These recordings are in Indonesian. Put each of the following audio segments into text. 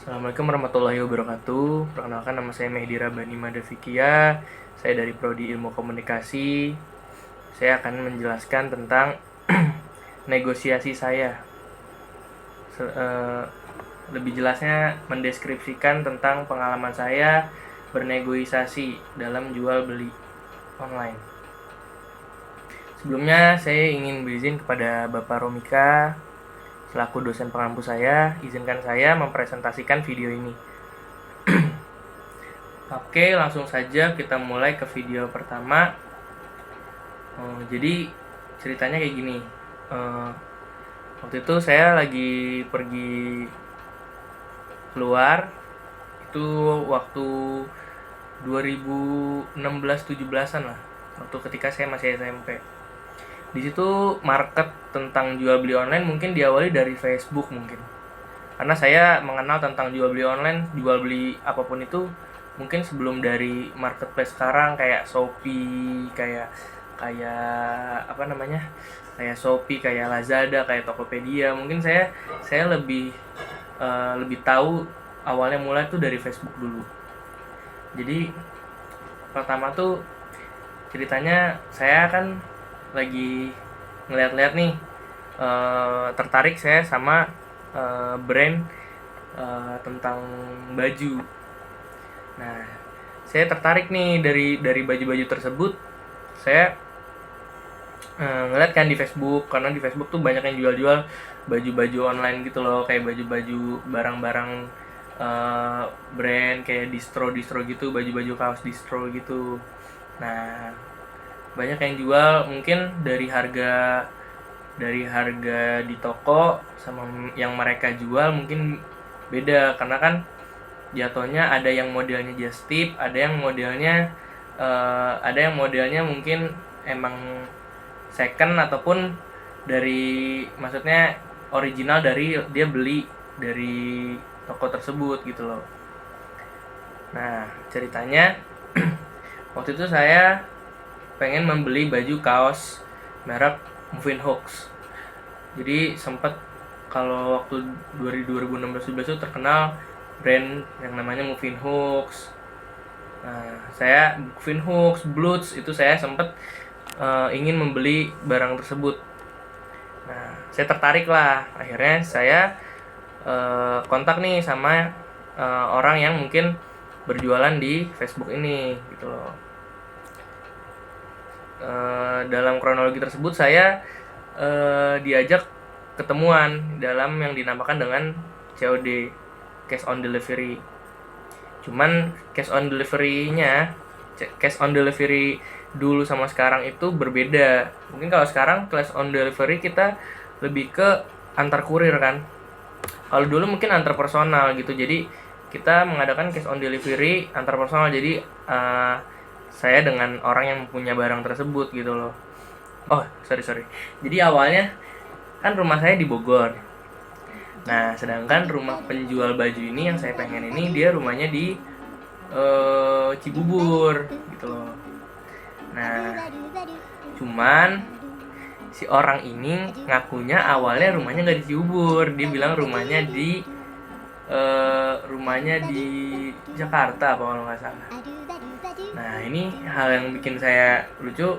Assalamualaikum warahmatullahi wabarakatuh. Perkenalkan, nama saya Mehdi Rabani Madafikia. Saya dari Prodi Ilmu Komunikasi. Saya akan menjelaskan tentang negosiasi saya. Lebih jelasnya mendeskripsikan tentang pengalaman saya bernegosiasi dalam jual beli online. Sebelumnya saya ingin berizin kepada Bapak Romika selaku dosen pengampu saya, izinkan saya mempresentasikan video ini. Oke, langsung saja kita mulai ke video pertama. Jadi ceritanya kayak gini. Waktu itu saya lagi pergi keluar. Itu waktu 2016-17an lah. Waktu ketika saya masih SMP. Di situ market tentang jual beli online mungkin diawali dari Facebook mungkin. Karena saya mengenal tentang jual beli online, jual beli apapun itu mungkin sebelum dari marketplace sekarang kayak Shopee, kayak apa namanya? Kayak Shopee, kayak Lazada, kayak Tokopedia. Mungkin saya lebih tahu awalnya mulai tuh dari Facebook dulu. Jadi pertama tuh ceritanya saya kan lagi ngeliat-liat nih, tertarik saya sama brand tentang baju. Nah, saya tertarik nih dari baju-baju tersebut. Saya ngeliat kan di Facebook, karena di Facebook tuh banyak yang jual-jual baju-baju online gitu loh, kayak baju-baju barang-barang brand kayak distro gitu, baju-baju kaos distro gitu. Nah, banyak yang jual mungkin dari harga di toko sama yang mereka jual mungkin beda, karena kan jatuhnya ada yang modelnya just tip, ada yang modelnya mungkin emang second ataupun dari, maksudnya original dari dia beli dari toko tersebut gitu loh. Nah, ceritanya waktu itu saya pengen membeli baju kaos merek Moving Hooks. Jadi sempat, kalau waktu 2016-17 itu terkenal brand yang namanya Moving Hooks. Nah, saya Moving Hooks, Bloods itu saya sempat ingin membeli barang tersebut. Nah, saya tertarik lah. Akhirnya saya kontak nih sama orang yang mungkin berjualan di Facebook ini gitu loh. Dalam kronologi tersebut saya diajak ketemuan dalam yang dinamakan dengan COD, cash on delivery. Cuman cash on delivery dulu sama sekarang itu berbeda. Mungkin kalau sekarang cash on delivery kita lebih ke antar kurir kan. Kalau dulu mungkin antar personal gitu. Jadi kita mengadakan cash on delivery antar personal. Jadi saya dengan orang yang punya barang tersebut gitu loh. Oh, sorry. Jadi awalnya kan rumah saya di Bogor. Nah, sedangkan rumah penjual baju ini yang saya pengen ini, dia rumahnya di Cibubur gitu loh. Nah, cuman si orang ini ngakunya awalnya rumahnya nggak di Cibubur. Dia bilang rumahnya di Jakarta apa kalau nggak salah. Nah, ini hal yang bikin saya lucu.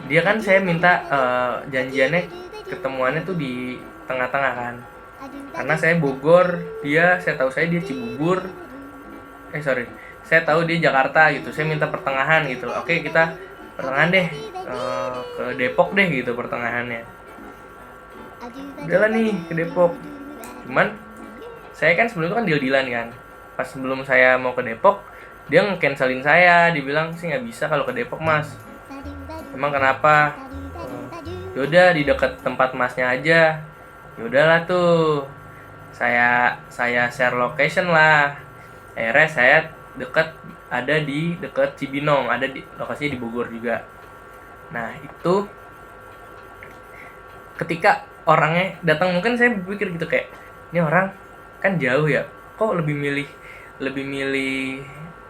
Dia kan, saya minta janjiannya ketemuannya tuh di tengah-tengah kan. Karena saya Bogor, saya tahu saya dia Cibubur. Saya tahu dia Jakarta gitu. Saya minta pertengahan gitu. Oke, kita pertengahan deh, ke Depok deh gitu pertengahannya. Udahlah nih ke Depok. Cuman saya kan sebelum itu kan deal-dealan kan. Pas sebelum saya mau ke Depok, dia nge-cancelin saya. Dibilang sih nggak bisa kalau ke Depok mas. Emang kenapa? Yaudah di dekat tempat masnya aja. Yaudahlah tuh, saya share location lah. Akhirnya saya ada di dekat Cibinong, ada di lokasinya di Bogor juga. Nah, itu ketika orangnya datang, mungkin saya berpikir gitu kayak, ini orang kan jauh ya, kok lebih milih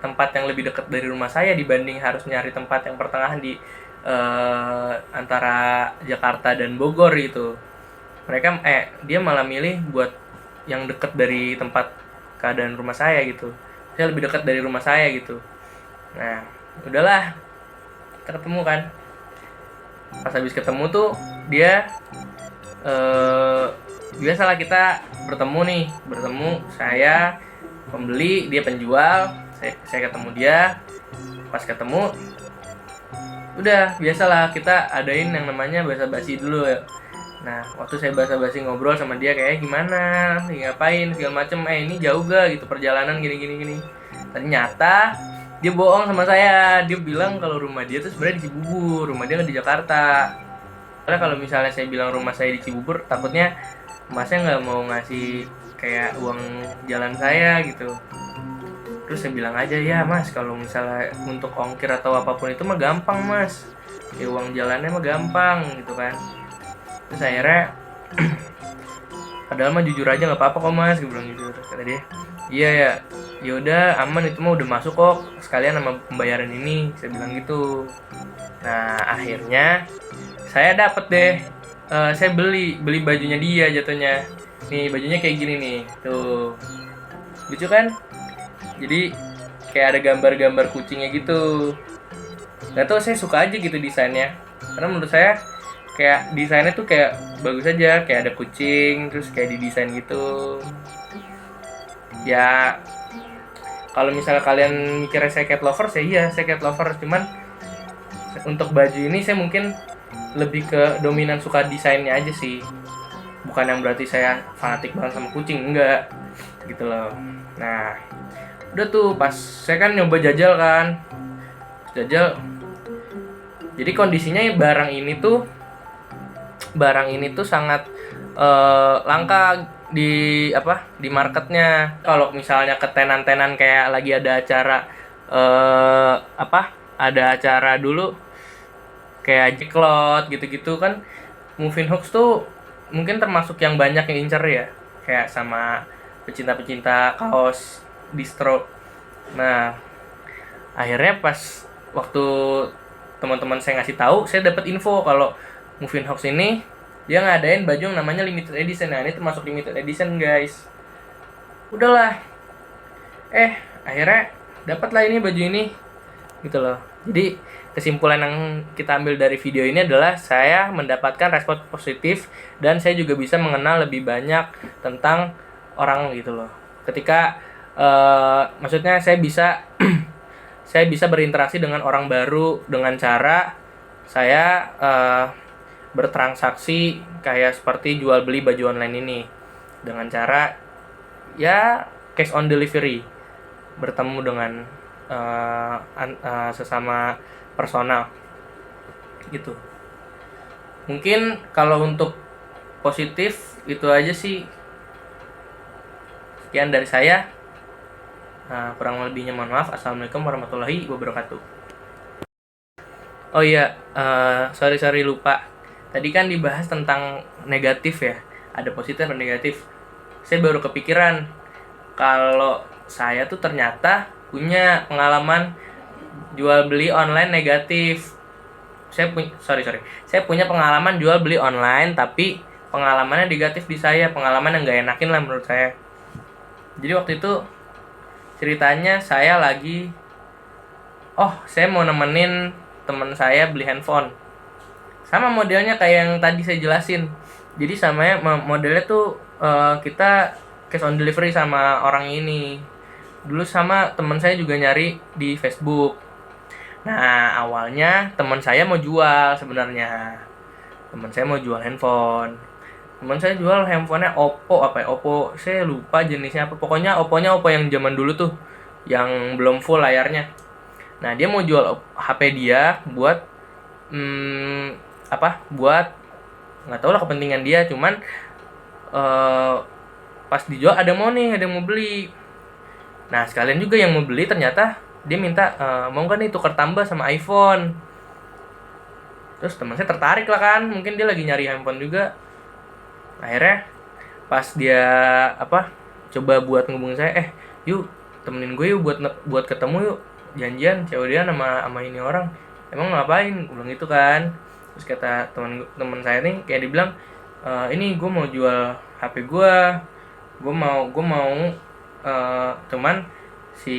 tempat yang lebih dekat dari rumah saya dibanding harus nyari tempat yang pertengahan di antara Jakarta dan Bogor gitu. Dia malah milih buat yang dekat dari tempat keadaan rumah saya gitu. Saya lebih dekat dari rumah saya gitu. Nah, udahlah, kita ketemu kan. Pas habis ketemu tuh dia biasalah kita bertemu saya pembeli, dia penjual, saya ketemu dia. Pas ketemu udah biasalah kita adain yang namanya basa-basi dulu ya. Nah, waktu saya basa-basi ngobrol sama dia kayak gimana, ngapain segala macem, ini jauh gak gitu perjalanan gini. Ternyata dia bohong sama saya. Dia bilang kalau rumah dia tuh sebenarnya di Cibubur, rumah dia nggak di Jakarta. Karena kalau misalnya saya bilang rumah saya di Cibubur, takutnya masnya nggak mau ngasih kayak uang jalan saya gitu. Terus saya bilang aja, ya mas, kalau misalnya untuk ongkir atau apapun itu mah gampang mas, ya uang jalannya mah gampang gitu kan. Terus akhirnya padahal mah jujur aja nggak apa-apa kok mas, gue bilang gitu. Kata dia, iya ya, yaudah aman, itu mah udah masuk kok sekalian sama pembayaran ini, saya bilang gitu. Nah akhirnya saya dapet deh, saya beli bajunya dia jatuhnya. Nih bajunya kayak gini nih, tuh lucu kan? Jadi kayak ada gambar-gambar kucingnya gitu. Gak tau, saya suka aja gitu desainnya. Karena menurut saya kayak desainnya tuh kayak bagus aja, kayak ada kucing terus kayak didesain gitu. Ya kalau misalnya kalian mikirnya saya cat lover, saya cat lover. Cuman untuk baju ini saya mungkin lebih ke dominan suka desainnya aja sih. Bukan yang berarti saya fanatik banget sama kucing, enggak gitu loh. Nah udah tuh pas saya kan nyoba jajal kan, jadi kondisinya barang ini tuh sangat langka di marketnya. Kalau misalnya ke tenan-tenan kayak lagi ada acara ada acara dulu kayak Jacklot gitu-gitu kan, Moving Hoax tuh mungkin termasuk yang banyak yang incer ya, kayak sama pecinta kaos distro. Nah akhirnya pas waktu teman-teman saya ngasih tahu, saya dapat info kalau Moving Hoax ini dia ngadain baju yang namanya limited edition. Nah ini termasuk limited edition guys. Udahlah, akhirnya dapatlah ini baju ini gitu loh. Jadi kesimpulan yang kita ambil dari video ini adalah saya mendapatkan respon positif dan saya juga bisa mengenal lebih banyak tentang orang gitu loh. Ketika maksudnya saya bisa berinteraksi dengan orang baru dengan cara saya bertransaksi kayak seperti jual beli baju online ini, dengan cara ya cash on delivery, bertemu dengan sesama personal gitu. Mungkin kalau untuk positif itu aja sih. Sekian dari saya. Kurang lebihnya mohon maaf. Assalamualaikum warahmatullahi wabarakatuh. Oh iya, sorry lupa. Tadi kan dibahas tentang negatif ya, ada positif dan negatif. Saya baru kepikiran kalau saya tuh ternyata punya pengalaman jual beli online negatif. Saya punya pengalaman jual beli online, tapi pengalamannya negatif di saya, pengalaman yang gak enakin lah menurut saya. Jadi waktu itu ceritanya saya mau nemenin teman saya beli handphone. Sama modelnya kayak yang tadi saya jelasin. Jadi sama modelnya tuh kita cash on delivery sama orang ini. Dulu sama teman saya juga nyari di Facebook. Nah, awalnya teman saya mau jual sebenarnya. Teman saya mau jual handphone. Teman saya jual handphonenya Oppo, saya lupa jenisnya apa. Pokoknya Oppo yang zaman dulu tuh, yang belum full layarnya. Nah dia mau jual HP dia buat buat nggak tahu lah kepentingan dia. Cuman pas dijual ada yang mau beli. Nah sekalian juga yang mau beli ternyata dia minta mau nggak nih tukar tambah sama iPhone. Terus teman saya tertarik lah kan, mungkin dia lagi nyari handphone juga. Akhirnya pas dia coba buat ngubungin saya, yuk temenin gue yuk buat ketemu yuk, janjian cewek dia sama ini orang. Emang ngapain? Gue bilang gitu kan. Terus kata teman saya nih kayak dibilang, ini gue mau jual HP gue mau Cuman si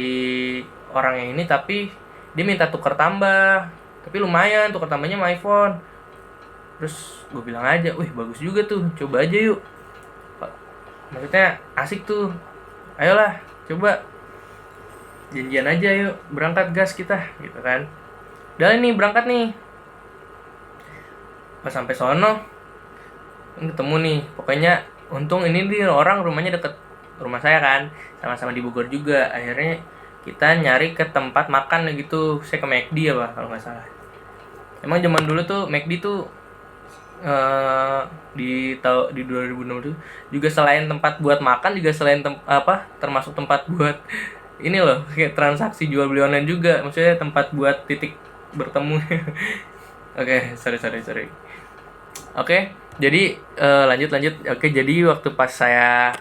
orangnya ini tapi dia minta tuker tambah, tapi lumayan tuker tambahnya sama iPhone. Terus gue bilang aja, wih bagus juga tuh, coba aja yuk. Maksudnya asik tuh, ayolah coba, janjian aja yuk, berangkat gas kita gitu kan. Udah nih berangkat nih. Pas sampai sono ketemu nih, pokoknya untung ini dia orang rumahnya deket rumah saya kan, sama-sama di Bogor juga. Akhirnya kita nyari ke tempat makan gitu, saya ke McD ya pak kalau nggak salah. Emang zaman dulu tuh McD tuh di 2006 tuh juga selain tempat buat makan, juga selain termasuk tempat buat ini loh, kayak transaksi jual beli online juga, maksudnya tempat buat titik bertemu. Oke, sorry. Oke, jadi lanjut. Oke, jadi waktu pas saya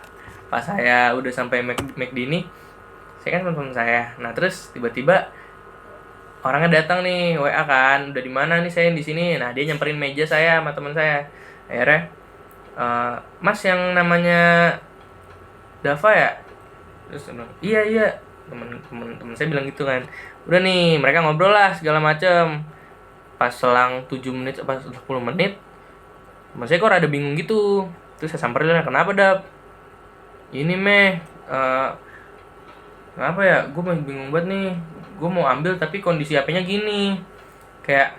udah sampai McD ini, saya kan teman saya. Nah, terus tiba-tiba orangnya datang nih, WA kan, udah di mana nih, saya di sini. Nah, dia nyamperin meja saya sama teman saya. Akhirnya, Mas yang namanya Dava ya? Terus saya bilang, iya. Temen saya bilang gitu kan. Udah nih, mereka ngobrol lah segala macem. Pas selang 7 menit, pas 10 menit, temen saya kok rada bingung gitu. Terus saya samperin, kenapa Dap? Ini kenapa ya? Gue masih bingung banget nih. Gue mau ambil tapi kondisi HP-nya gini. Kayak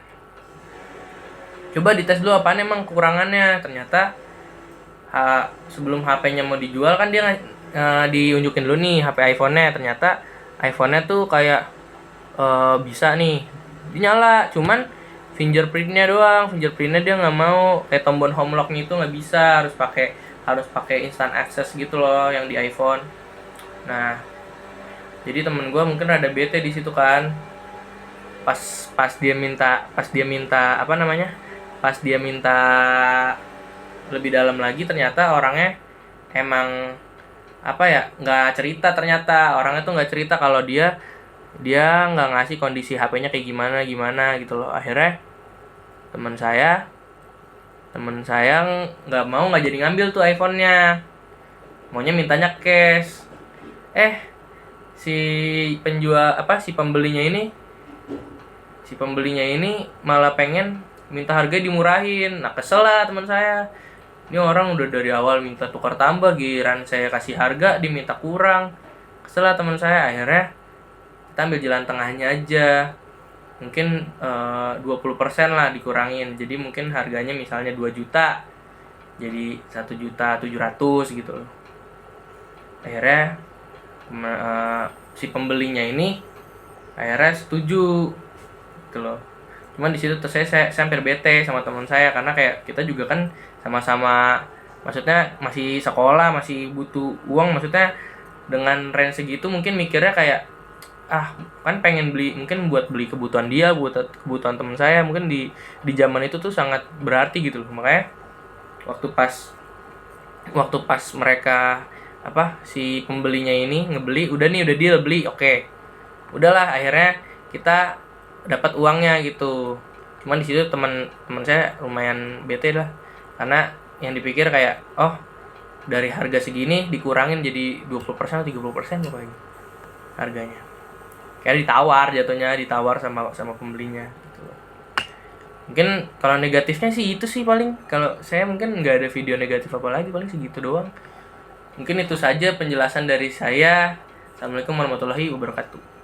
coba dites dulu apaan emang kekurangannya. Ternyata sebelum HP-nya mau dijual kan dia diunjukin dulu nih HP iPhone-nya. Ternyata iPhone-nya tuh kayak bisa nih dinyala, cuman fingerprintnya doang. Fingerprintnya dia nggak mau, kayak tombol home lock-nya itu nggak bisa, harus pakai instant access gitu loh yang di iPhone. Nah, jadi temen gue mungkin ada bete di situ kan. Pas dia minta apa namanya, pas dia minta lebih dalam lagi, ternyata orangnya emang apa ya, nggak cerita. Ternyata orangnya tuh nggak cerita kalau dia nggak ngasih kondisi HP-nya kayak gimana gitu loh. Akhirnya teman saya nggak jadi ngambil tuh iPhone-nya, maunya mintanya cash. Si pembelinya ini malah pengen minta harga dimurahin. Nah, kesel lah teman saya. Ini orang udah dari awal minta tukar tambah, giliran saya kasih harga diminta kurang. Kesel lah teman saya. Akhirnya kita ambil jalan tengahnya aja. Mungkin 20% lah dikurangin. Jadi mungkin harganya misalnya 2 juta jadi 1.700.000 gitu loh. Akhirnya si pembelinya ini akhirnya setuju gitu loh. Cuman di situ tuh saya hampir bete sama teman saya, karena kayak kita juga kan sama-sama, maksudnya masih sekolah, masih butuh uang. Maksudnya dengan range segitu mungkin mikirnya kayak kan pengen beli, mungkin buat beli kebutuhan dia, buat kebutuhan teman saya, mungkin di zaman itu tuh sangat berarti gitu loh. Makanya waktu pas mereka si pembelinya ini ngebeli, udah deal beli, oke. Udahlah, akhirnya kita dapat uangnya gitu. Cuman di situ teman saya lumayan bete lah, karena yang dipikir kayak dari harga segini dikurangin jadi 20% atau 30% pokoknya harganya. Kayak ditawar sama pembelinya gitu. Mungkin kalau negatifnya sih itu sih paling. Kalau saya mungkin nggak ada video negatif apa lagi, paling segitu doang. Mungkin itu saja penjelasan dari saya. Assalamualaikum warahmatullahi wabarakatuh.